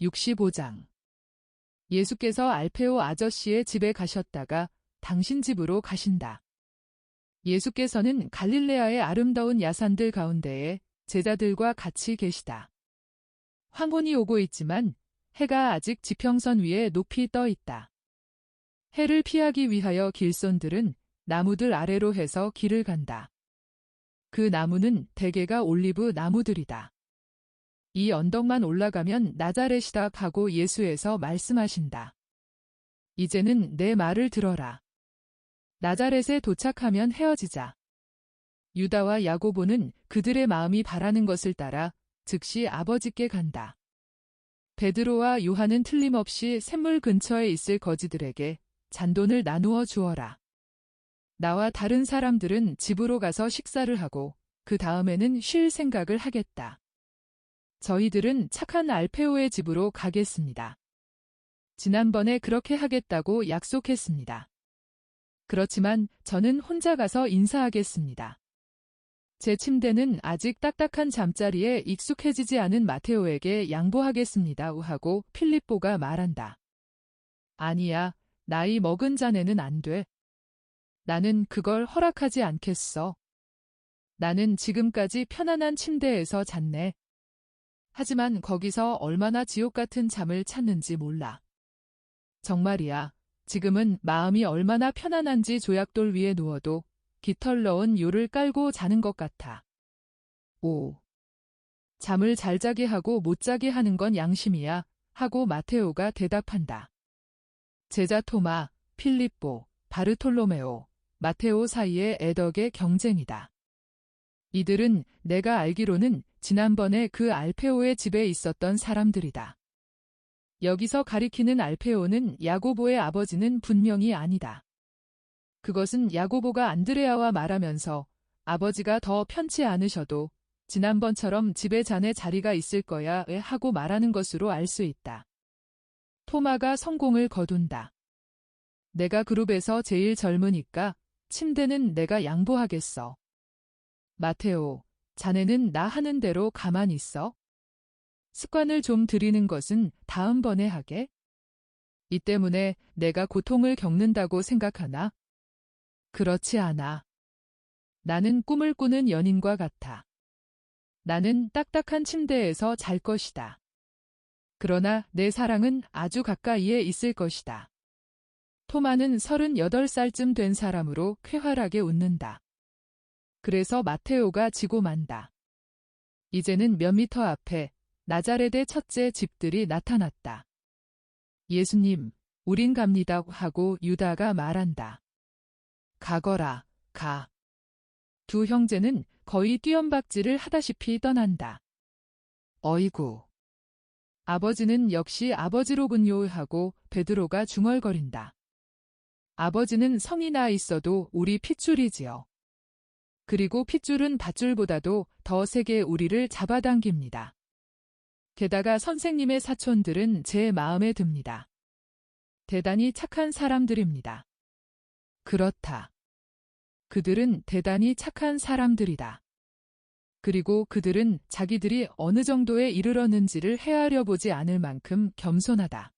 65장. 예수께서 알페오 아저씨의 집에 가셨다가 당신 집으로 가신다. 예수께서는 갈릴레아의 아름다운 야산들 가운데에 제자들과 같이 계시다. 황혼이 오고 있지만 해가 아직 지평선 위에 높이 떠 있다. 해를 피하기 위하여 길손들은 나무들 아래로 해서 길을 간다. 그 나무는 대개가 올리브 나무들이다. 이 언덕만 올라가면 나자렛이다 하고 예수에서 말씀하신다. 이제는 내 말을 들어라. 나자렛에 도착하면 헤어지자. 유다와 야고보는 그들의 마음이 바라는 것을 따라 즉시 아버지께 간다. 베드로와 요한은 틀림없이 샘물 근처에 있을 거지들에게 잔돈을 나누어 주어라. 나와 다른 사람들은 집으로 가서 식사를 하고 그 다음에는 쉴 생각을 하겠다. 저희들은 착한 알페오의 집으로 가겠습니다. 지난번에 그렇게 하겠다고 약속했습니다. 그렇지만 저는 혼자 가서 인사하겠습니다. 제 침대는 아직 딱딱한 잠자리에 익숙해지지 않은 마테오에게 양보하겠습니다. 하고 필립보가 말한다. 아니야, 나이 먹은 자네는 안 돼. 나는 그걸 허락하지 않겠어. 나는 지금까지 편안한 침대에서 잤네. 하지만 거기서 얼마나 지옥 같은 잠을 찾는지 몰라. 정말이야. 지금은 마음이 얼마나 편안한지 조약돌 위에 누워도 깃털 넣은 요를 깔고 자는 것 같아. 오. 잠을 잘 자게 하고 못 자게 하는 건 양심이야. 하고 마테오가 대답한다. 제자 토마, 필립보, 바르톨로메오, 마테오 사이의 애덕의 경쟁이다. 이들은 내가 알기로는 지난번에 그 알페오의 집에 있었던 사람들이다. 여기서 가리키는 알페오는 야고보의 아버지는 분명히 아니다. 그것은 야고보가 안드레아와 말하면서 아버지가 더 편치 않으셔도 지난번처럼 집에 자네 자리가 있을 거야 하고 말하는 것으로 알 수 있다. 토마가 성공을 거둔다. 내가 그룹에서 제일 젊으니까 침대는 내가 양보하겠어. 마테오, 자네는 나 하는 대로 가만히 있어? 습관을 좀 들이는 것은 다음번에 하게? 이 때문에 내가 고통을 겪는다고 생각하나? 그렇지 않아. 나는 꿈을 꾸는 연인과 같아. 나는 딱딱한 침대에서 잘 것이다. 그러나 내 사랑은 아주 가까이에 있을 것이다. 토마는 38살쯤 된 사람으로 쾌활하게 웃는다. 그래서 마테오가 지고 만다. 이제는 몇 미터 앞에 나자렛의 첫째 집들이 나타났다. 예수님, 우린 갑니다 하고 유다가 말한다. 가거라, 가. 두 형제는 거의 뛰엄박질을 하다시피 떠난다. 어이구. 아버지는 역시 아버지로군요 하고 베드로가 중얼거린다. 아버지는 성이 나 있어도 우리 핏줄이지요. 그리고 핏줄은 밧줄보다도 더 세게 우리를 잡아당깁니다. 게다가 선생님의 사촌들은 제 마음에 듭니다. 대단히 착한 사람들입니다. 그렇다. 그들은 대단히 착한 사람들이다. 그리고 그들은 자기들이 어느 정도에 이르렀는지를 헤아려 보지 않을 만큼 겸손하다.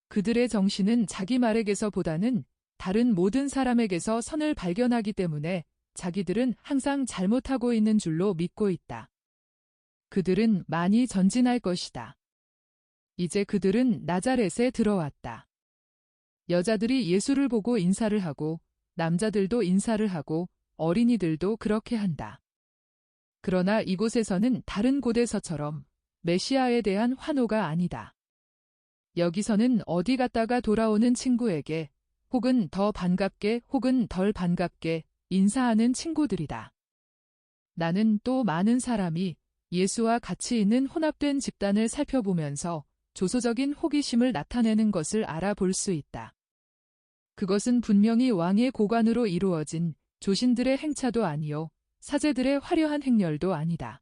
그들의 정신은 자기 말에게서보다는 다른 모든 사람에게서 선을 발견하기 때문에 자기들은 항상 잘못하고 있는 줄로 믿고 있다. 그들은 많이 전진할 것이다. 이제 그들은 나자렛에 들어왔다. 여자들이 예수를 보고 인사를 하고 남자들도 인사를 하고 어린이들도 그렇게 한다. 그러나 이곳에서는 다른 곳에서처럼 메시아에 대한 환호가 아니다. 여기서는 어디 갔다가 돌아오는 친구에게 혹은 더 반갑게 혹은 덜 반갑게 인사하는 친구들이다. 나는 또 많은 사람이 예수와 같이 있는 혼합된 집단을 살펴보면서 조소적인 호기심을 나타내는 것을 알아볼 수 있다. 그것은 분명히 왕의 고관으로 이루어진 조신들의 행차도 아니요 사제들의 화려한 행렬도 아니다.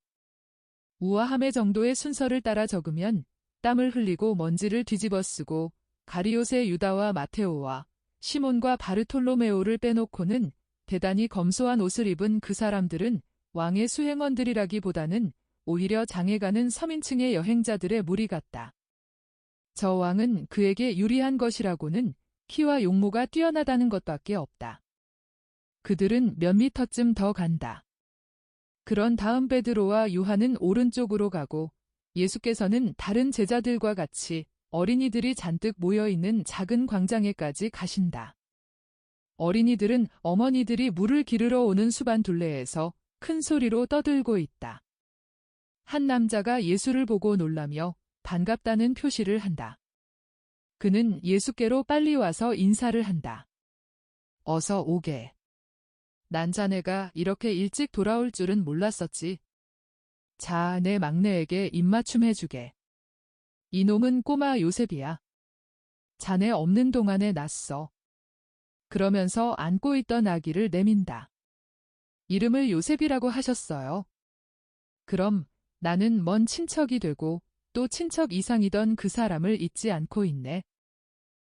우아함의 정도의 순서를 따라 적으면 땀을 흘리고 먼지를 뒤집어 쓰고 가리옷의 유다와 마테오와 시몬과 바르톨로메오를 빼놓고는 대단히 검소한 옷을 입은 그 사람들은 왕의 수행원들이라기보다는 오히려 장에 가는 서민층의 여행자들의 무리 같다. 저 왕은 그에게 유리한 것이라고는 키와 용모가 뛰어나다는 것밖에 없다. 그들은 몇 미터쯤 더 간다. 그런 다음 베드로와 요한은 오른쪽으로 가고 예수께서는 다른 제자들과 같이 어린이들이 잔뜩 모여있는 작은 광장에까지 가신다. 어린이들은 어머니들이 물을 기르러 오는 수반 둘레에서 큰 소리로 떠들고 있다. 한 남자가 예수를 보고 놀라며 반갑다는 표시를 한다. 그는 예수께로 빨리 와서 인사를 한다. 어서 오게. 난 자네가 이렇게 일찍 돌아올 줄은 몰랐었지. 자, 내 막내에게 입맞춤 해주게. 이놈은 꼬마 요셉이야. 자네 없는 동안에 낳았어. 그러면서 안고 있던 아기를 내민다. 이름을 요셉이라고 하셨어요. 그럼 나는 먼 친척이 되고 또 친척 이상이던 그 사람을 잊지 않고 있네.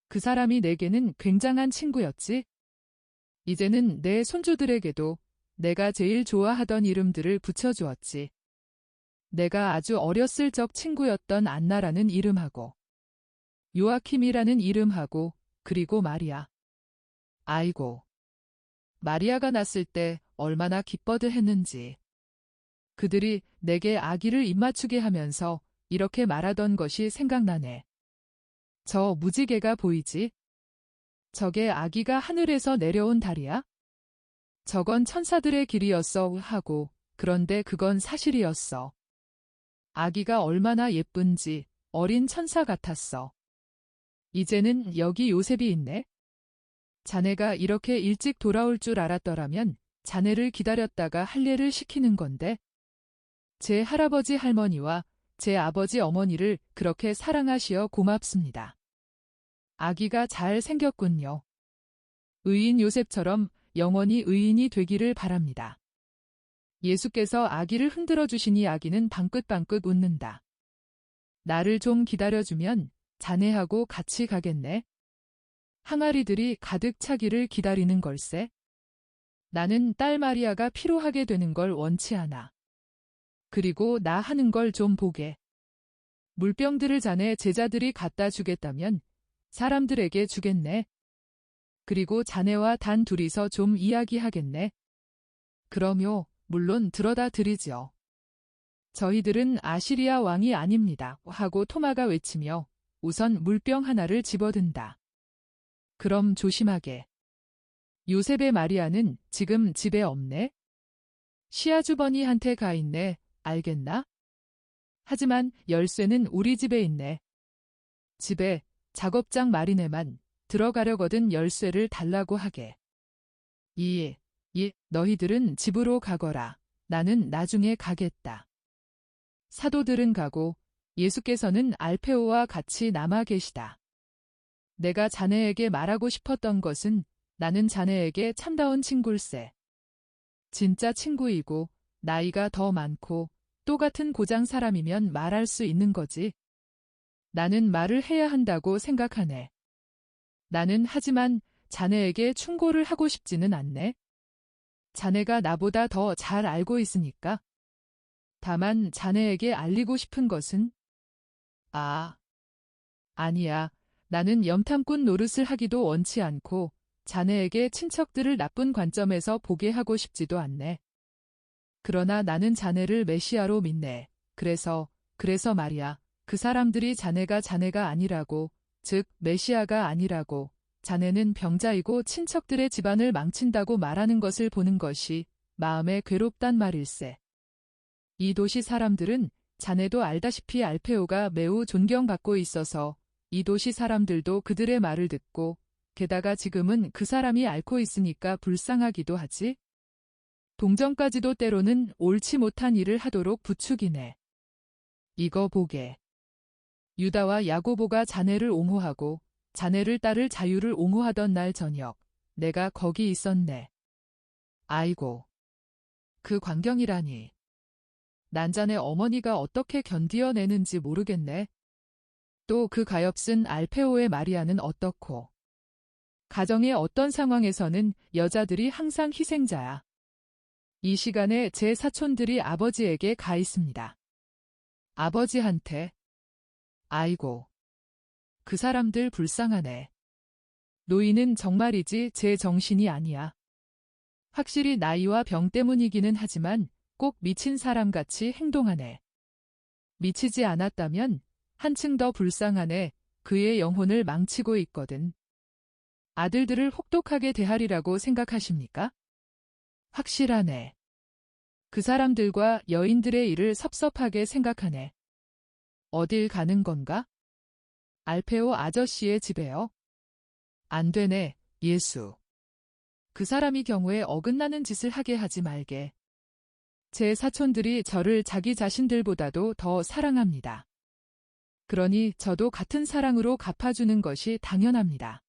그 사람이 내게는 굉장한 친구였지. 이제는 내 손주들에게도 내가 제일 좋아하던 이름들을 붙여주었지. 내가 아주 어렸을 적 친구였던 안나라는 이름하고 요아킴이라는 이름하고 그리고 마리아. 아이고. 마리아가 낳았을 때 얼마나 기뻐들 했는지. 그들이 내게 아기를 입맞추게 하면서 이렇게 말하던 것이 생각나네. 저 무지개가 보이지? 저게 아기가 하늘에서 내려온 달이야? 저건 천사들의 길이었어 하고 그런데 그건 사실이었어. 아기가 얼마나 예쁜지 어린 천사 같았어. 이제는 여기 요셉이 있네. 자네가 이렇게 일찍 돌아올 줄 알았더라면 자네를 기다렸다가 할례를 시키는 건데. 제 할아버지 할머니와 제 아버지 어머니를 그렇게 사랑하시어 고맙습니다. 아기가 잘 생겼군요. 의인 요셉처럼 영원히 의인이 되기를 바랍니다. 예수께서 아기를 흔들어 주시니 아기는 방긋방긋 웃는다. 나를 좀 기다려주면 자네하고 같이 가겠네. 항아리들이 가득 차기를 기다리는 걸세. 나는 딸 마리아가 피로하게 되는 걸 원치 않아. 그리고 나 하는 걸 좀 보게. 물병들을 자네 제자들이 갖다 주겠다면 사람들에게 주겠네. 그리고 자네와 단 둘이서 좀 이야기하겠네. 그럼요, 물론 들어다 드리지요. 저희들은 아시리아 왕이 아닙니다. 하고 토마가 외치며 우선 물병 하나를 집어든다. 그럼 조심하게. 요셉의 마리아는 지금 집에 없네. 시아주버니한테 가 있네. 알겠나? 하지만 열쇠는 우리 집에 있네. 집에 작업장 마리네만 들어가려거든 열쇠를 달라고 하게. 너희들은 집으로 가거라. 나는 나중에 가겠다. 사도들은 가고 예수께서는 알페오와 같이 남아 계시다. 내가 자네에게 말하고 싶었던 것은 나는 자네에게 참다운 친구일세. 진짜 친구이고 나이가 더 많고 똑같은 고장 사람이면 말할 수 있는 거지. 나는 말을 해야 한다고 생각하네. 나는 하지만 자네에게 충고를 하고 싶지는 않네. 자네가 나보다 더 잘 알고 있으니까. 다만 자네에게 알리고 싶은 것은 아니야. 나는 염탐꾼 노릇을 하기도 원치 않고 자네에게 친척들을 나쁜 관점에서 보게 하고 싶지도 않네. 그러나 나는 자네를 메시아로 믿네. 그래서 말이야. 그 사람들이 자네가 아니라고, 즉 메시아가 아니라고, 자네는 병자이고 친척들의 집안을 망친다고 말하는 것을 보는 것이 마음에 괴롭단 말일세. 이 도시 사람들은 자네도 알다시피 알페오가 매우 존경받고 있어서 이 도시 사람들도 그들의 말을 듣고 게다가 지금은 그 사람이 앓고 있으니까 불쌍하기도 하지. 동정까지도 때로는 옳지 못한 일을 하도록 부추기네. 이거 보게. 유다와 야고보가 자네를 옹호하고 자네를 따를 자유를 옹호하던 날 저녁 내가 거기 있었네. 아이고. 그 광경이라니. 난 자네 어머니가 어떻게 견디어내는지 모르겠네. 또 그 가엾은 알페오의 마리아는 어떻고. 가정의 어떤 상황에서는 여자들이 항상 희생자야. 이 시간에 제 사촌들이 아버지에게 가 있습니다. 아버지한테. 아이고. 그 사람들 불쌍하네. 노인은 정말이지 제 정신이 아니야. 확실히 나이와 병 때문이기는 하지만 꼭 미친 사람같이 행동하네. 미치지 않았다면 한층 더 불쌍하네. 그의 영혼을 망치고 있거든. 아들들을 혹독하게 대하리라고 생각하십니까? 확실하네. 그 사람들과 여인들의 일을 섭섭하게 생각하네. 어딜 가는 건가? 알페오 아저씨의 집에요. 안 되네, 예수. 그 사람이 경우에 어긋나는 짓을 하게 하지 말게. 제 사촌들이 저를 자기 자신들보다도 더 사랑합니다. 그러니 저도 같은 사랑으로 갚아주는 것이 당연합니다.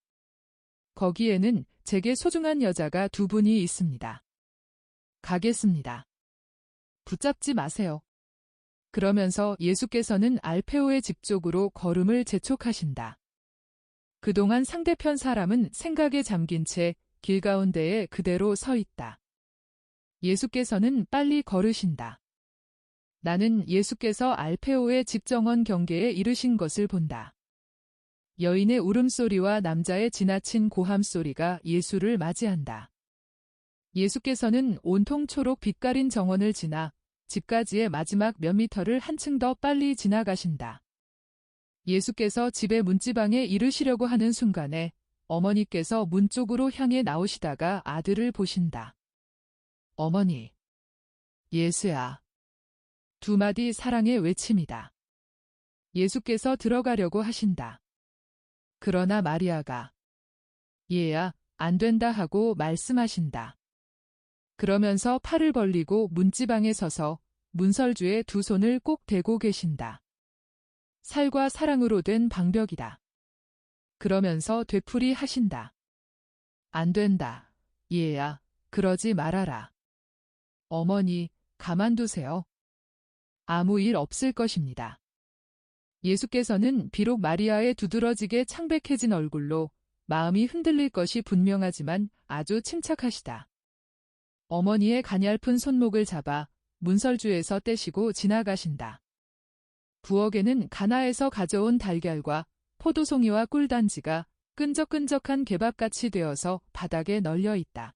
거기에는 제게 소중한 여자가 두 분이 있습니다. 가겠습니다. 붙잡지 마세요. 그러면서 예수께서는 알페오의 집 쪽으로 걸음을 재촉하신다. 그동안 상대편 사람은 생각에 잠긴 채 길 가운데에 그대로 서 있다. 예수께서는 빨리 걸으신다. 나는 예수께서 알페오의 집 정원 경계에 이르신 것을 본다. 여인의 울음소리와 남자의 지나친 고함소리가 예수를 맞이한다. 예수께서는 온통 초록 빛깔인 정원을 지나 집까지의 마지막 몇 미터를 한층 더 빨리 지나가신다. 예수께서 집의 문지방에 이르시려고 하는 순간에 어머니께서 문 쪽으로 향해 나오시다가 아들을 보신다. 어머니. 예수야. 두 마디 사랑의 외침이다. 예수께서 들어가려고 하신다. 그러나 마리아가 얘야, 안 된다 하고 말씀하신다. 그러면서 팔을 벌리고 문지방에 서서 문설주에 두 손을 꼭 대고 계신다. 살과 사랑으로 된 방벽이다. 그러면서 되풀이 하신다. 안 된다. 얘야, 그러지 말아라. 어머니, 가만두세요. 아무 일 없을 것입니다. 예수께서는 비록 마리아의 두드러지게 창백해진 얼굴로 마음이 흔들릴 것이 분명하지만 아주 침착하시다. 어머니의 가냘픈 손목을 잡아 문설주에서 떼시고 지나가신다. 부엌에는 가나에서 가져온 달걀과 포도송이와 꿀단지가 끈적끈적한 개밥같이 되어서 바닥에 널려 있다.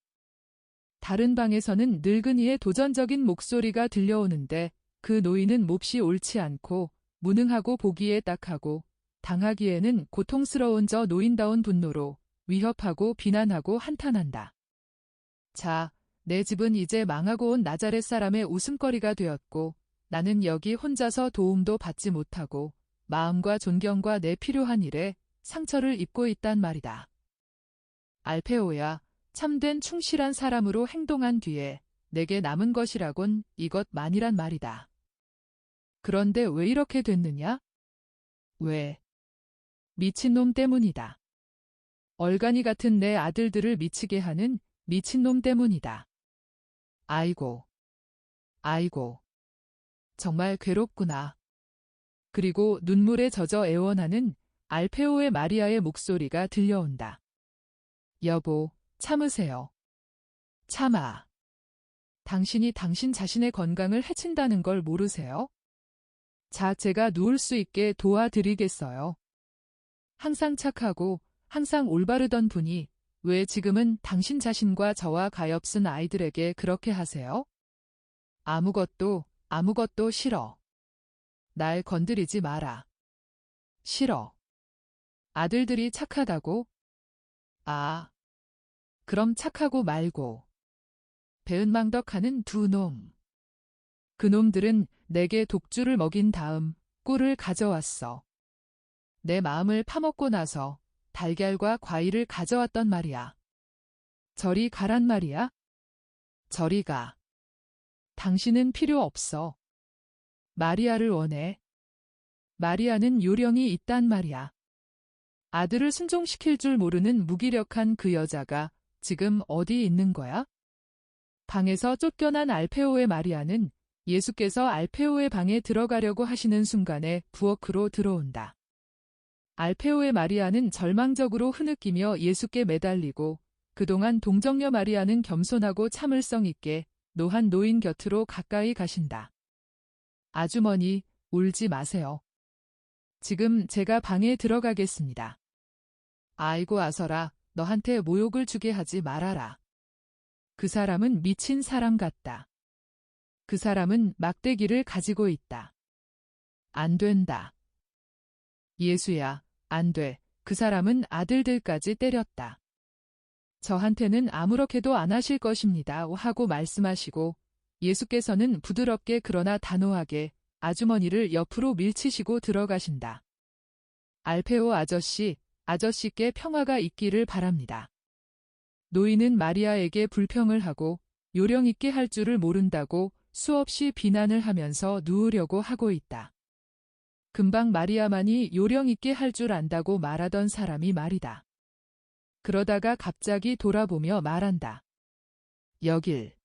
다른 방에서는 늙은이의 도전적인 목소리가 들려오는데 그 노인은 몹시 옳지 않고 무능하고 보기에 딱하고 당하기에는 고통스러운 저 노인다운 분노로 위협하고 비난하고 한탄한다. 자, 내 집은 이제 망하고 온 나자렛 사람의 웃음거리가 되었고 나는 여기 혼자서 도움도 받지 못하고 마음과 존경과 내 필요한 일에 상처를 입고 있단 말이다. 알페오야, 참된 충실한 사람으로 행동한 뒤에 내게 남은 것이라곤 이것만이란 말이다. 그런데 왜 이렇게 됐느냐? 왜? 미친놈 때문이다. 얼간이 같은 내 아들들을 미치게 하는 미친놈 때문이다. 아이고. 아이고. 정말 괴롭구나. 그리고 눈물에 젖어 애원하는 알페오의 마리아의 목소리가 들려온다. 여보, 참으세요. 참아. 당신이 당신 자신의 건강을 해친다는 걸 모르세요? 자, 제가 누울 수 있게 도와드리겠어요. 항상 착하고 항상 올바르던 분이 왜 지금은 당신 자신과 저와 가엾은 아이들에게 그렇게 하세요? 아무것도 싫어. 날 건드리지 마라. 싫어. 아들들이 착하다고? 아. 그럼 착하고 말고. 배은망덕하는 두 놈. 그놈들은 내게 독주를 먹인 다음 꿀을 가져왔어. 내 마음을 파먹고 나서 달걀과 과일을 가져왔단 말이야. 저리 가란 말이야? 저리 가. 당신은 필요 없어. 마리아를 원해. 마리아는 요령이 있단 말이야. 아들을 순종시킬 줄 모르는 무기력한 그 여자가 지금 어디 있는 거야? 방에서 쫓겨난 알페오의 마리아는 예수께서 알페오의 방에 들어가려고 하시는 순간에 부엌으로 들어온다. 알페오의 마리아는 절망적으로 흐느끼며 예수께 매달리고 그동안 동정녀 마리아는 겸손하고 참을성 있게 노한 노인 곁으로 가까이 가신다. 아주머니, 울지 마세요. 지금 제가 방에 들어가겠습니다. 아이고 아서라, 너한테 모욕을 주게 하지 말아라. 그 사람은 미친 사람 같다. 그 사람은 막대기를 가지고 있다. 안 된다. 예수야, 안 돼. 그 사람은 아들들까지 때렸다. 저한테는 아무렇게도 안 하실 것입니다. 하고 말씀하시고 예수께서는 부드럽게 그러나 단호하게 아주머니를 옆으로 밀치시고 들어가신다. 알페오 아저씨, 아저씨께 평화가 있기를 바랍니다. 노인은 마리아에게 불평을 하고 요령 있게 할 줄을 모른다고 수없이 비난을 하면서 누우려고 하고 있다. 금방 마리아만이 요령 있게 할 줄 안다고 말하던 사람이 말이다. 그러다가 갑자기 돌아보며 말한다. 여길.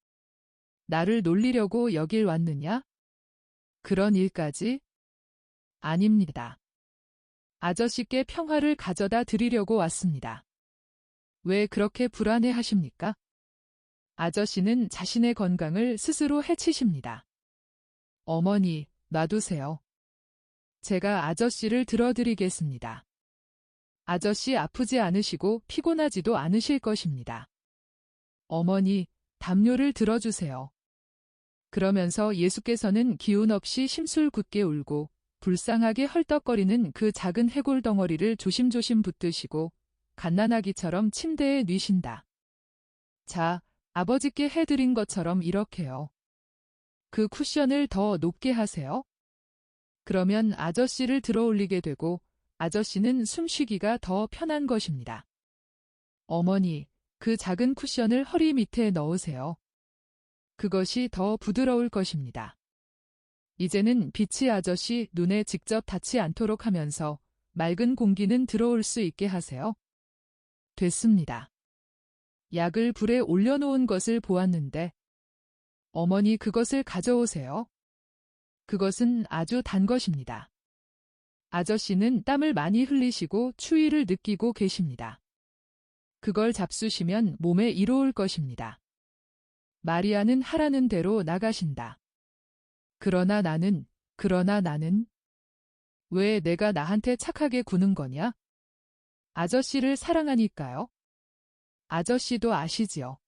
나를 놀리려고 여길 왔느냐? 그런 일까지? 아닙니다. 아저씨께 평화를 가져다 드리려고 왔습니다. 왜 그렇게 불안해 하십니까? 아저씨는 자신의 건강을 스스로 해치십니다. 어머니, 놔두세요. 제가 아저씨를 들어드리겠습니다. 아저씨 아프지 않으시고 피곤하지도 않으실 것입니다. 어머니, 담요를 들어주세요. 그러면서 예수께서는 기운 없이 심술궂게 울고 불쌍하게 헐떡거리는 그 작은 해골 덩어리를 조심조심 붙드시고 갓난아기처럼 침대에 뉘신다. 자, 아버지께 해드린 것처럼 이렇게요. 그 쿠션을 더 높게 하세요. 그러면 아저씨를 들어올리게 되고 아저씨는 숨쉬기가 더 편한 것입니다. 어머니, 그 작은 쿠션을 허리 밑에 넣으세요. 그것이 더 부드러울 것입니다. 이제는 빛이 아저씨 눈에 직접 닿지 않도록 하면서 맑은 공기는 들어올 수 있게 하세요. 됐습니다. 약을 불에 올려놓은 것을 보았는데 어머니 그것을 가져오세요. 그것은 아주 단 것입니다. 아저씨는 땀을 많이 흘리시고 추위를 느끼고 계십니다. 그걸 잡수시면 몸에 이로울 것입니다. 마리아는 하라는 대로 나가신다. 그러나 나는 왜 내가 나한테 착하게 구는 거냐? 아저씨를 사랑하니까요. 아저씨도 아시지요.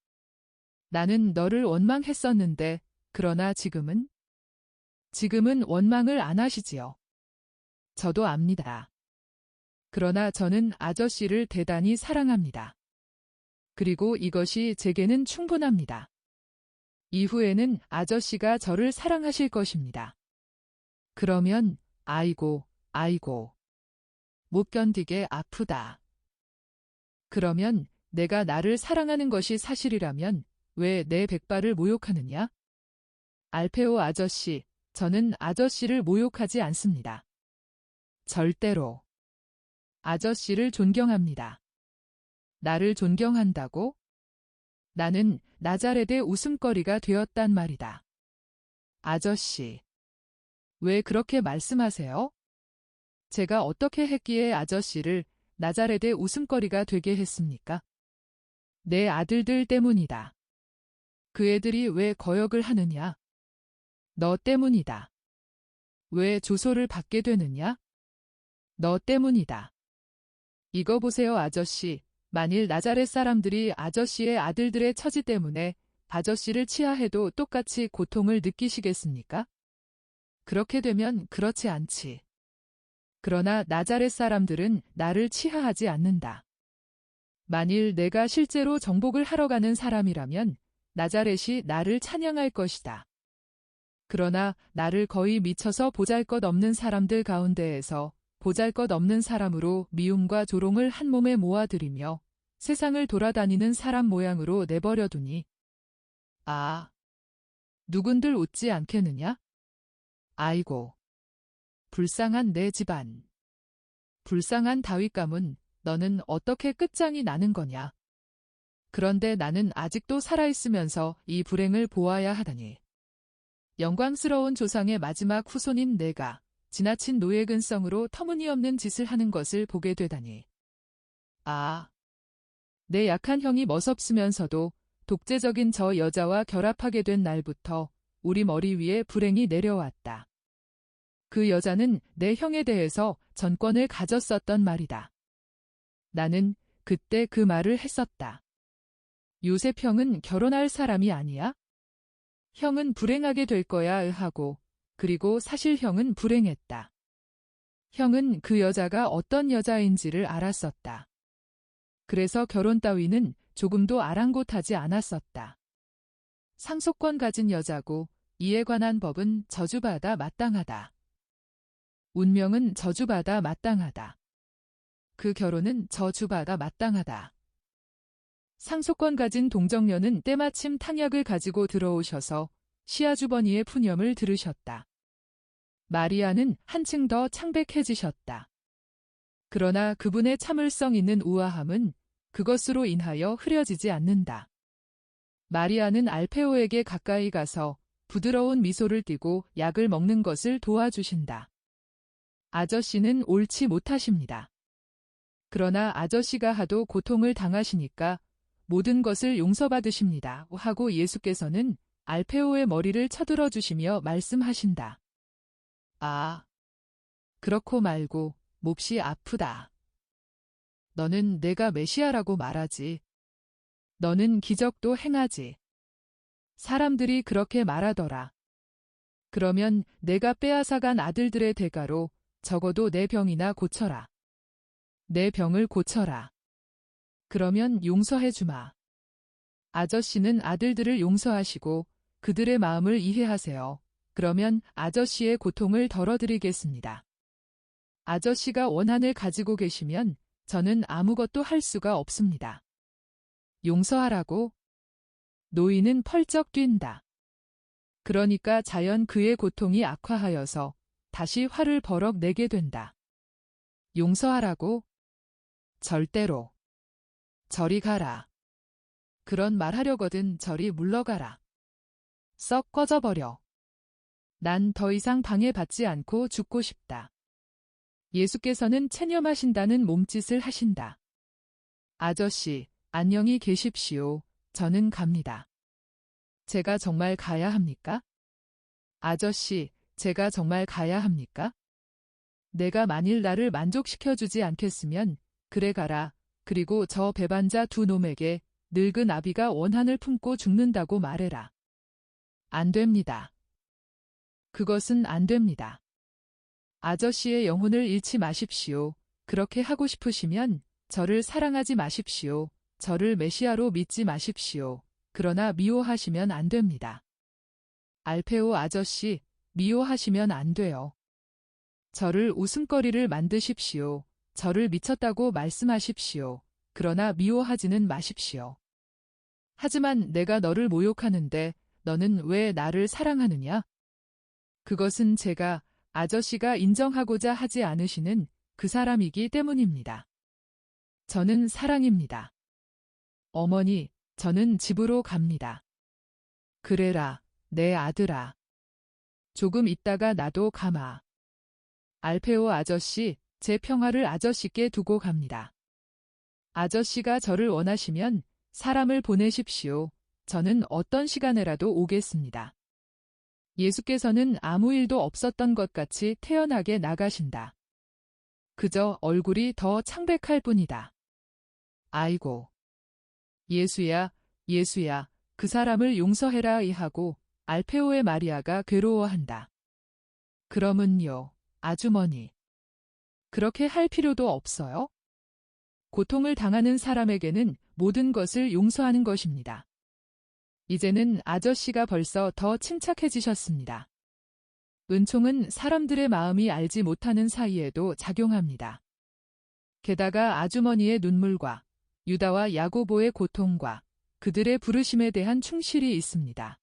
나는 너를 원망했었는데 그러나 지금은 원망을 안 하시지요. 저도 압니다. 그러나 저는 아저씨를 대단히 사랑합니다. 그리고 이것이 제게는 충분합니다. 이후에는 아저씨가 저를 사랑하실 것입니다. 그러면 아이고, 못 견디게 아프다. 그러면 내가 나를 사랑하는 것이 사실이라면 왜 내 백발을 모욕하느냐? 알페오 아저씨, 저는 아저씨를 모욕하지 않습니다. 절대로. 아저씨를 존경합니다. 나를 존경한다고? 나는 나자렛의 웃음거리가 되었단 말이다. 아저씨. 왜 그렇게 말씀하세요? 제가 어떻게 했기에 아저씨를 나자렛의 웃음거리가 되게 했습니까? 내 아들들 때문이다. 그 애들이 왜 거역을 하느냐? 너 때문이다. 왜 조소를 받게 되느냐? 너 때문이다. 이거 보세요, 아저씨. 만일 나자렛 사람들이 아저씨의 아들들의 처지 때문에 아저씨를 치하해도 똑같이 고통을 느끼시겠습니까? 그렇게 되면 그렇지 않지. 그러나 나자렛 사람들은 나를 치하하지 않는다. 만일 내가 실제로 정복을 하러 가는 사람이라면 나자렛이 나를 찬양할 것이다. 그러나 나를 거의 미쳐서 보잘것없는 사람들 가운데에서 보잘것없는 사람으로 미움과 조롱을 한 몸에 모아들이며 세상을 돌아다니는 사람 모양으로 내버려두니 아, 누군들 웃지 않겠느냐? 아이고, 불쌍한 내 집안. 불쌍한 다윗 가문, 너는 어떻게 끝장이 나는 거냐? 그런데 나는 아직도 살아있으면서 이 불행을 보아야 하다니. 영광스러운 조상의 마지막 후손인 내가 지나친 노예근성으로 터무니없는 짓을 하는 것을 보게 되다니. 아, 내 약한 형이 멋없으면서도 독재적인 저 여자와 결합하게 된 날부터 우리 머리 위에 불행이 내려왔다. 그 여자는 내 형에 대해서 전권을 가졌었던 말이다. 나는 그때 그 말을 했었다. 요셉 형은 결혼할 사람이 아니야? 형은 불행하게 될 거야 하고, 그리고 사실 형은 불행했다. 형은 그 여자가 어떤 여자인지를 알았었다. 그래서 결혼 따위는 조금도 아랑곳하지 않았었다. 상속권 가진 여자고 이에 관한 법은 저주받아 마땅하다. 운명은 저주받아 마땅하다. 그 결혼은 저주받아 마땅하다. 상속권 가진 동정녀는 때마침 탕약을 가지고 들어오셔서 시아주버니의 푸념을 들으셨다. 마리아는 한층 더 창백해지셨다. 그러나 그분의 참을성 있는 우아함은 그것으로 인하여 흐려지지 않는다. 마리아는 알페오에게 가까이 가서 부드러운 미소를 띠고 약을 먹는 것을 도와주신다. 아저씨는 옳지 못하십니다. 그러나 아저씨가 하도 고통을 당하시니까 모든 것을 용서받으십니다. 하고 예수께서는 알페오의 머리를 쳐들어 주시며 말씀하신다. 아, 그렇고 말고 몹시 아프다. 너는 내가 메시아라고 말하지. 너는 기적도 행하지. 사람들이 그렇게 말하더라. 그러면 내가 빼앗아간 아들들의 대가로 적어도 내 병이나 고쳐라. 내 병을 고쳐라. 그러면 용서해 주마. 아저씨는 아들들을 용서하시고 그들의 마음을 이해하세요. 그러면 아저씨의 고통을 덜어드리겠습니다. 아저씨가 원한을 가지고 계시면 저는 아무것도 할 수가 없습니다. 용서하라고? 노인은 펄쩍 뛴다. 그러니까 자연 그의 고통이 악화하여서 다시 화를 버럭 내게 된다. 용서하라고? 절대로. 저리 가라. 그런 말 하려거든 저리 물러가라. 썩 꺼져버려. 난 더 이상 방해받지 않고 죽고 싶다. 예수께서는 체념하신다는 몸짓을 하신다. 아저씨, 안녕히 계십시오. 저는 갑니다. 제가 정말 가야 합니까? 아저씨, 제가 정말 가야 합니까? 내가 만일 나를 만족시켜주지 않겠으면 그래 가라. 그리고 저 배반자 두 놈에게 늙은 아비가 원한을 품고 죽는다고 말해라. 안 됩니다. 그것은 안 됩니다. 아저씨의 영혼을 잃지 마십시오. 그렇게 하고 싶으시면 저를 사랑하지 마십시오. 저를 메시아로 믿지 마십시오. 그러나 미워하시면 안 됩니다. 알페오 아저씨, 미워하시면 안 돼요. 저를 웃음거리를 만드십시오. 저를 미쳤다고 말씀하십시오. 그러나 미워하지는 마십시오. 하지만 내가 너를 모욕하는데 너는 왜 나를 사랑하느냐? 그것은 제가 아저씨가 인정하고자 하지 않으시는 그 사람이기 때문입니다. 저는 사랑입니다. 어머니, 저는 집으로 갑니다. 그래라, 내 아들아. 조금 있다가 나도 가마. 알페오 아저씨, 제 평화를 아저씨께 두고 갑니다. 아저씨가 저를 원하시면 사람을 보내십시오. 저는 어떤 시간에라도 오겠습니다. 예수께서는 아무 일도 없었던 것 같이 태연하게 나가신다. 그저 얼굴이 더 창백할 뿐이다. 아이고. 예수야, 예수야, 그 사람을 용서해라 하고 알페오의 마리아가 괴로워한다. 그러면요, 아주머니. 그렇게 할 필요도 없어요? 고통을 당하는 사람에게는 모든 것을 용서하는 것입니다. 이제는 아저씨가 벌써 더 침착해지셨습니다. 은총은 사람들의 마음이 알지 못하는 사이에도 작용합니다. 게다가 아주머니의 눈물과 유다와 야고보의 고통과 그들의 부르심에 대한 충실이 있습니다.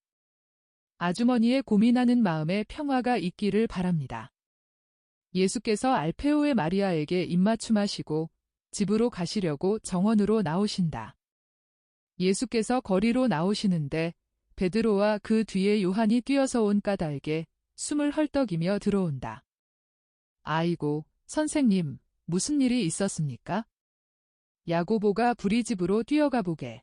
아주머니의 고민하는 마음에 평화가 있기를 바랍니다. 예수께서 알페오의 마리아에게 입맞춤하시고 집으로 가시려고 정원으로 나오신다. 예수께서 거리로 나오시는데 베드로와 그 뒤에 요한이 뛰어서 온 까닭에 숨을 헐떡이며 들어온다. 아이고, 선생님, 무슨 일이 있었습니까? 야고보가 부리집으로 뛰어가 보게.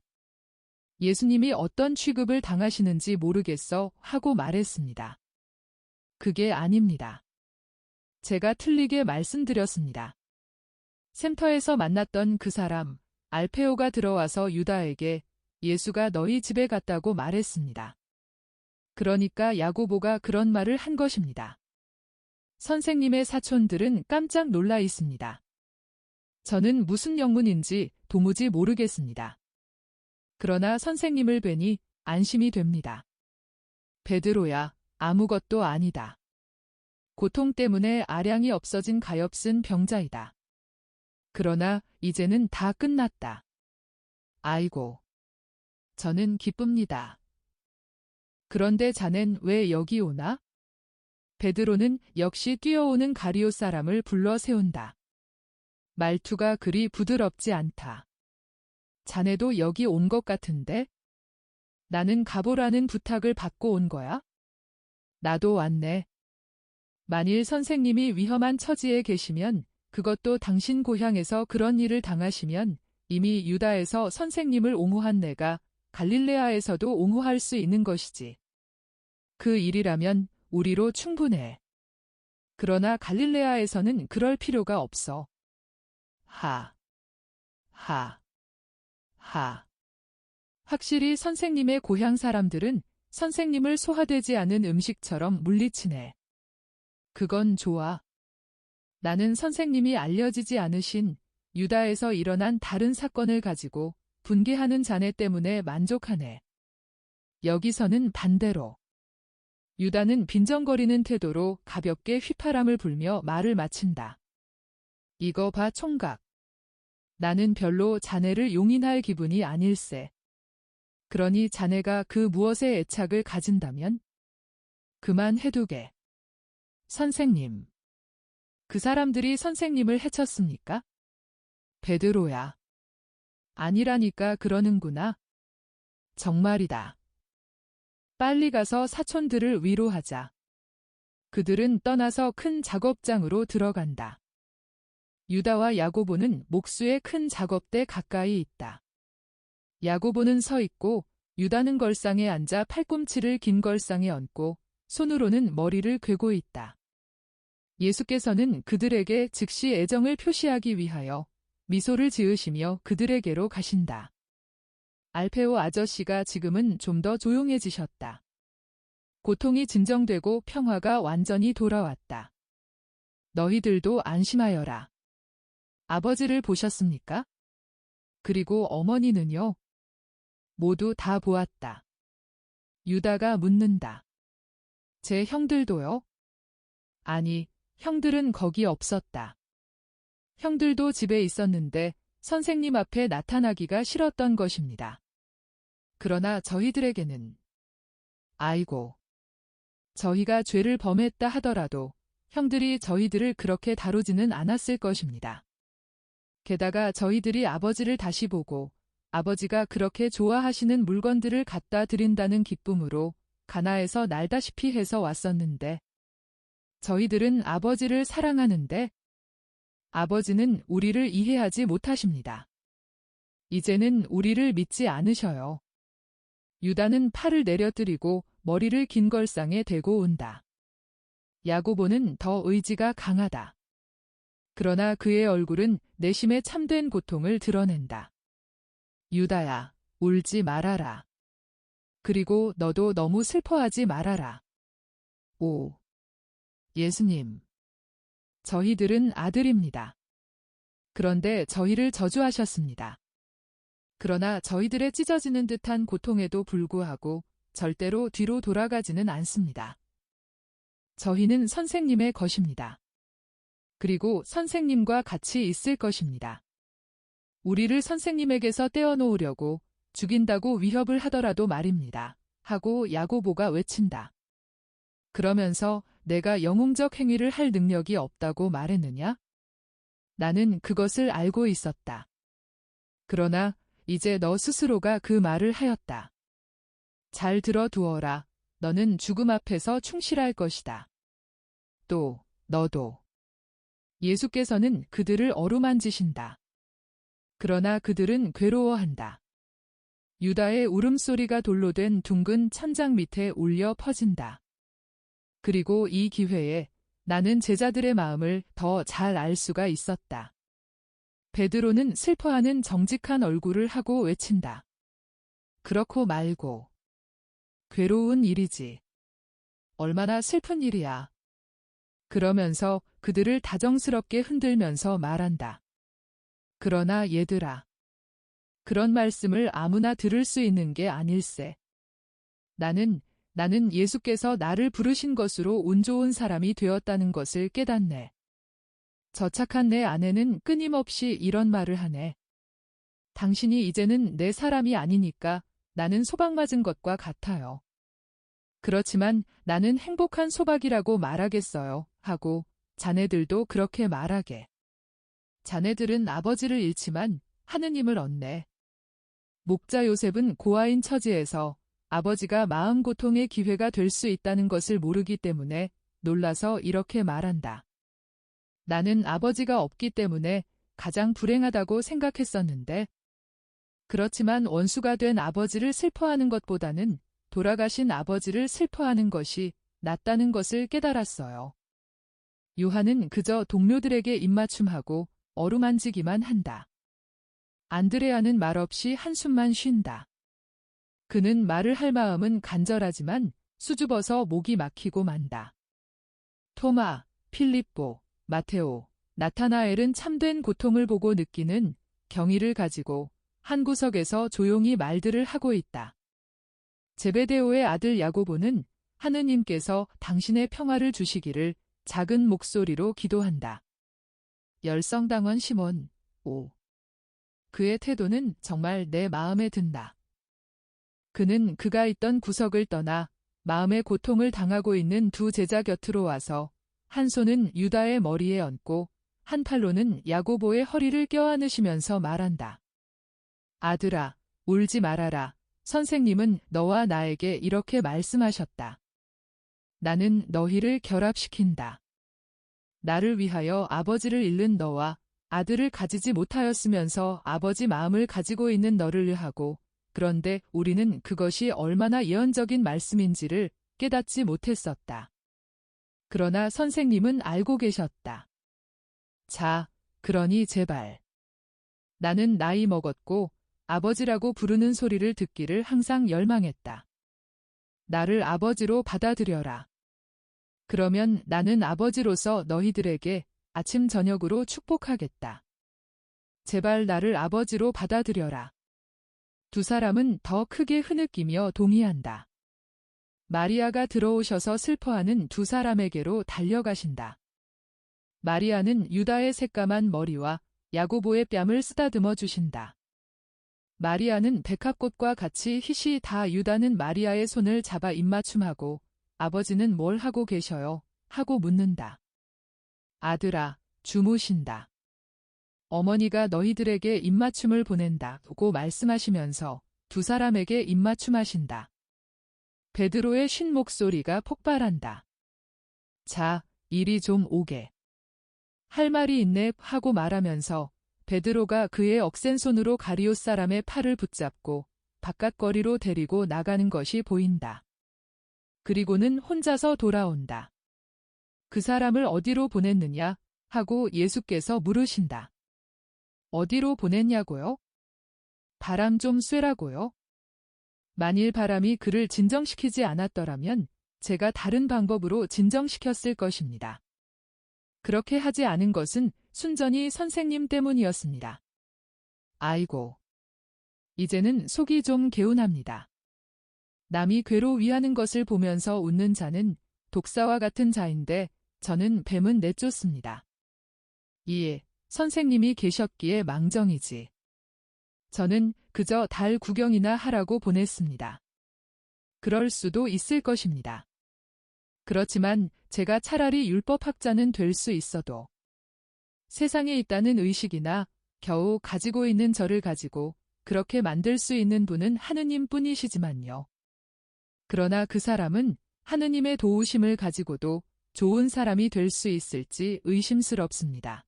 예수님이 어떤 취급을 당하시는지 모르겠어 하고 말했습니다. 그게 아닙니다. 제가 틀리게 말씀드렸습니다. 센터에서 만났던 그 사람, 알페오가 들어와서 유다에게 예수가 너희 집에 갔다고 말했습니다. 그러니까 야고보가 그런 말을 한 것입니다. 선생님의 사촌들은 깜짝 놀라 있습니다. 저는 무슨 영문인지 도무지 모르겠습니다. 그러나 선생님을 뵈니 안심이 됩니다. 베드로야, 아무것도 아니다. 고통 때문에 아량이 없어진 가엾은 병자이다. 그러나 이제는 다 끝났다. 아이고. 저는 기쁩니다. 그런데 자넨 왜 여기 오나? 베드로는 역시 뛰어오는 가리오 사람을 불러 세운다. 말투가 그리 부드럽지 않다. 자네도 여기 온 것 같은데? 나는 가보라는 부탁을 받고 온 거야? 나도 왔네. 만일 선생님이 위험한 처지에 계시면, 그것도 당신 고향에서 그런 일을 당하시면 이미 유다에서 선생님을 옹호한 내가 갈릴레아에서도 옹호할 수 있는 것이지. 그 일이라면 우리로 충분해. 그러나 갈릴레아에서는 그럴 필요가 없어. 하. 확실히 선생님의 고향 사람들은 선생님을 소화되지 않은 음식처럼 물리치네. 그건 좋아. 나는 선생님이 알려지지 않으신 유다에서 일어난 다른 사건을 가지고 분개하는 자네 때문에 만족하네. 여기서는 반대로. 유다는 빈정거리는 태도로 가볍게 휘파람을 불며 말을 마친다. 이거 봐 총각. 나는 별로 자네를 용인할 기분이 아닐세. 그러니 자네가 그 무엇에 애착을 가진다면? 그만해두게. 선생님. 그 사람들이 선생님을 해쳤습니까? 베드로야. 아니라니까 그러는구나. 정말이다. 빨리 가서 사촌들을 위로하자. 그들은 떠나서 큰 작업장으로 들어간다. 유다와 야고보는 목수의 큰 작업대 가까이 있다. 야고보는 서 있고 유다는 걸상에 앉아 팔꿈치를 긴 걸상에 얹고 손으로는 머리를 괴고 있다. 예수께서는 그들에게 즉시 애정을 표시하기 위하여 미소를 지으시며 그들에게로 가신다. 알페오 아저씨가 지금은 좀 더 조용해지셨다. 고통이 진정되고 평화가 완전히 돌아왔다. 너희들도 안심하여라. 아버지를 보셨습니까? 그리고 어머니는요? 모두 다 보았다. 유다가 묻는다. 제 형들도요? 아니, 형들은 거기 없었다. 형들도 집에 있었는데 선생님 앞에 나타나기가 싫었던 것입니다. 그러나 저희들에게는 아이고. 저희가 죄를 범했다 하더라도 형들이 저희들을 그렇게 다루지는 않았을 것입니다. 게다가 저희들이 아버지를 다시 보고 아버지가 그렇게 좋아하시는 물건들을 갖다 드린다는 기쁨으로 가나에서 날다시피 해서 왔었는데 저희들은 아버지를 사랑하는데 아버지는 우리를 이해하지 못하십니다. 이제는 우리를 믿지 않으셔요. 유다는 팔을 내려뜨리고 머리를 긴 걸상에 대고 온다. 야고보는 더 의지가 강하다. 그러나 그의 얼굴은 내심의 참된 고통을 드러낸다. 유다야, 울지 말아라. 그리고 너도 너무 슬퍼하지 말아라. 오. 예수님. 저희들은 아들입니다. 그런데 저희를 저주하셨습니다. 그러나 저희들의 찢어지는 듯한 고통에도 불구하고 절대로 뒤로 돌아가지는 않습니다. 저희는 선생님의 것입니다. 그리고 선생님과 같이 있을 것입니다. 우리를 선생님에게서 떼어놓으려고 죽인다고 위협을 하더라도 말입니다. 하고 야고보가 외친다. 그러면서 내가 영웅적 행위를 할 능력이 없다고 말했느냐? 나는 그것을 알고 있었다. 그러나 이제 너 스스로가 그 말을 하였다. 잘 들어두어라. 너는 죽음 앞에서 충실할 것이다. 또 너도. 예수께서는 그들을 어루만지신다. 그러나 그들은 괴로워한다. 유다의 울음소리가 돌로 된 둥근 천장 밑에 울려 퍼진다. 그리고 이 기회에 나는 제자들의 마음을 더 잘 알 수가 있었다. 베드로는 슬퍼하는 정직한 얼굴을 하고 외친다. 그렇고 말고. 괴로운 일이지. 얼마나 슬픈 일이야. 그러면서 그들을 다정스럽게 흔들면서 말한다. 그러나 얘들아. 그런 말씀을 아무나 들을 수 있는 게 아닐세. 나는 예수께서 나를 부르신 것으로 운 좋은 사람이 되었다는 것을 깨닫네. 저 착한 내 아내는 끊임없이 이런 말을 하네. 당신이 이제는 내 사람이 아니니까 나는 소박 맞은 것과 같아요. 그렇지만 나는 행복한 소박이라고 말하겠어요. 하고 자네들도 그렇게 말하게. 자네들은 아버지를 잃지만 하느님을 얻네. 목자 요셉은 고아인 처지에서 아버지가 마음고통의 기회가 될 수 있다는 것을 모르기 때문에 놀라서 이렇게 말한다. 나는 아버지가 없기 때문에 가장 불행하다고 생각했었는데, 그렇지만 원수가 된 아버지를 슬퍼하는 것보다는 돌아가신 아버지를 슬퍼하는 것이 낫다는 것을 깨달았어요. 요한은 그저 동료들에게 입맞춤하고 어루만지기만 한다. 안드레아는 말없이 한숨만 쉰다. 그는 말을 할 마음은 간절하지만 수줍어서 목이 막히고 만다. 토마, 필립보, 마테오, 나타나엘은 참된 고통을 보고 느끼는 경의를 가지고 한 구석에서 조용히 말들을 하고 있다. 제베데오의 아들 야고보는 하느님께서 당신의 평화를 주시기를 작은 목소리로 기도한다. 열성당원 시몬, 5. 그의 태도는 정말 내 마음에 든다. 그는 그가 있던 구석을 떠나 마음의 고통을 당하고 있는 두 제자 곁으로 와서 한 손은 유다의 머리에 얹고 한 팔로는 야고보의 허리를 껴안으시면서 말한다. 아들아, 울지 말아라. 선생님은 너와 나에게 이렇게 말씀하셨다. 나는 너희를 결합시킨다. 나를 위하여 아버지를 잃는 너와 아들을 가지지 못하였으면서 아버지 마음을 가지고 있는 너를 위하고, 그런데 우리는 그것이 얼마나 예언적인 말씀인지를 깨닫지 못했었다. 그러나 선생님은 알고 계셨다. 자, 그러니 제발. 나는 나이 먹었고 아버지라고 부르는 소리를 듣기를 항상 열망했다. 나를 아버지로 받아들여라. 그러면 나는 아버지로서 너희들에게 아침 저녁으로 축복하겠다. 제발 나를 아버지로 받아들여라. 두 사람은 더 크게 흐느끼며 동의한다. 마리아가 들어오셔서 슬퍼하는 두 사람에게로 달려가신다. 마리아는 유다의 새까만 머리와 야고보의 뺨을 쓰다듬어 주신다. 마리아는 백합꽃과 같이 희시 다 유다는 마리아의 손을 잡아 입맞춤하고 아버지는 뭘 하고 계셔요? 하고 묻는다. 아들아, 주무신다. 어머니가 너희들에게 입맞춤을 보낸다고 말씀하시면서 두 사람에게 입맞춤하신다. 베드로의 쉰 목소리가 폭발한다. 자, 이리 좀 오게. 할 말이 있네 하고 말하면서 베드로가 그의 억센 손으로 가리옷 사람의 팔을 붙잡고 바깥거리로 데리고 나가는 것이 보인다. 그리고는 혼자서 돌아온다. 그 사람을 어디로 보냈느냐? 하고 예수께서 물으신다. 어디로 보냈냐고요? 바람 좀 쐬라고요? 만일 바람이 그를 진정시키지 않았더라면 제가 다른 방법으로 진정시켰을 것입니다. 그렇게 하지 않은 것은 순전히 선생님 때문이었습니다. 아이고. 이제는 속이 좀 개운합니다. 남이 괴로 위하는 것을 보면서 웃는 자는 독사와 같은 자인데 저는 뱀은 내쫓습니다. 이에 선생님이 계셨기에 망정이지. 저는 그저 달 구경이나 하라고 보냈습니다. 그럴 수도 있을 것입니다. 그렇지만 제가 차라리 율법학자는 될 수 있어도 세상에 있다는 의식이나 겨우 가지고 있는 저를 가지고 그렇게 만들 수 있는 분은 하느님 뿐이시지만요. 그러나 그 사람은 하느님의 도우심을 가지고도 좋은 사람이 될 수 있을지 의심스럽습니다.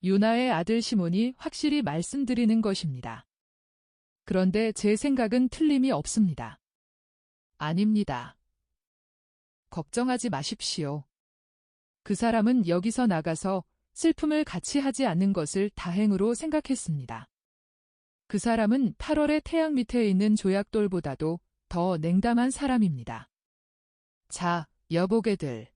요나의 아들 시몬이 확실히 말씀드리는 것입니다. 그런데 제 생각은 틀림이 없습니다. 아닙니다. 걱정하지 마십시오. 그 사람은 여기서 나가서 슬픔을 같이 하지 않는 것을 다행으로 생각했습니다. 그 사람은 8월의 태양 밑에 있는 조약돌보다도 더 냉담한 사람입니다. 자, 여보게들.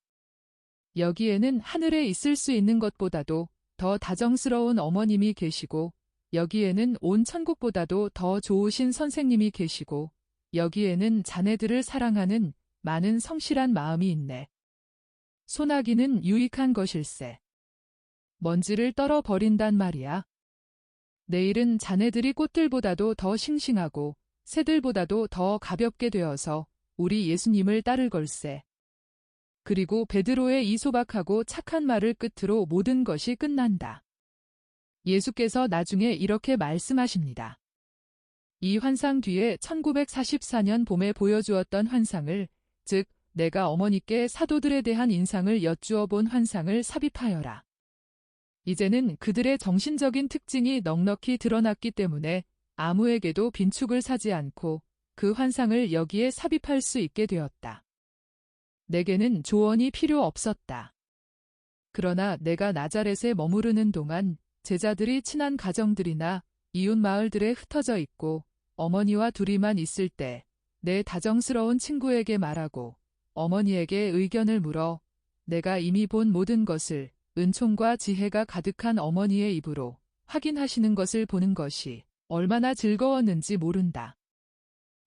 여기에는 하늘에 있을 수 있는 것보다도 더 다정스러운 어머님이 계시고, 여기에는 온 천국보다도 더 좋으신 선생님이 계시고, 여기에는 자네들을 사랑하는 많은 성실한 마음이 있네. 소나기는 유익한 것일세. 먼지를 떨어 버린단 말이야. 내일은 자네들이 꽃들보다도 더 싱싱하고 새들보다도 더 가볍게 되어서 우리 예수님을 따를 걸세. 그리고 베드로의 이 소박하고 착한 말을 끝으로 모든 것이 끝난다. 예수께서 나중에 이렇게 말씀하십니다. 이 환상 뒤에 1944년 봄에 보여주었던 환상을, 즉 내가 어머니께 사도들에 대한 인상을 여쭈어 본 환상을 삽입하여라. 이제는 그들의 정신적인 특징이 넉넉히 드러났기 때문에 아무에게도 빈축을 사지 않고 그 환상을 여기에 삽입할 수 있게 되었다. 내게는 조언이 필요 없었다. 그러나 내가 나자렛에 머무르는 동안 제자들이 친한 가정들이나 이웃 마을들에 흩어져 있고 어머니와 둘이만 있을 때 내 다정스러운 친구에게 말하고 어머니에게 의견을 물어 내가 이미 본 모든 것을 은총과 지혜가 가득한 어머니의 입으로 확인하시는 것을 보는 것이 얼마나 즐거웠는지 모른다.